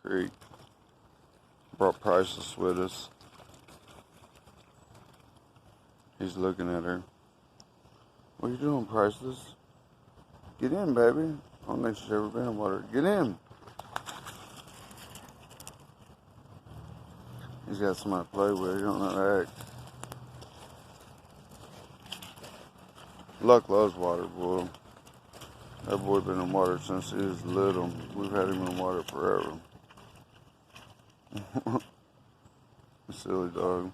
creek. Brought Priceless with us. He's looking at her. What are you doing, Priceless? Get in, baby. I don't think she's ever been in water. Get in. He's got somebody to play with. He don't know how to act. Luck loves water, boy. That boy been in water since he was little. We've had him in water forever. Silly dog.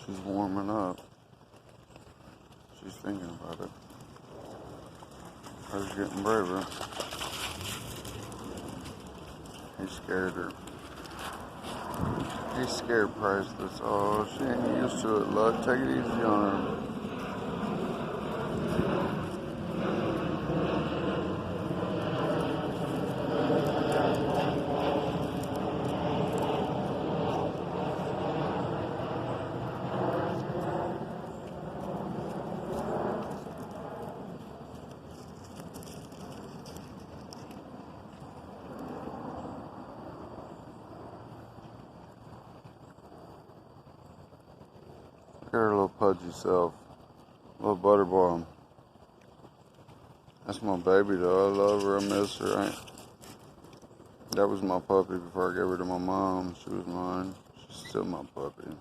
She's warming up. She's thinking about it. Her's getting braver. He scared her. He's scared, Priceless. Oh, she ain't used to it, Luck. Take it easy on her. Look at her little pudgy self. Little butterball. That's my baby, though. I love her. I miss her. That was my puppy before I gave her to my mom. She was mine. She's still my puppy.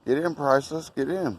Get in, Priceless. Get in.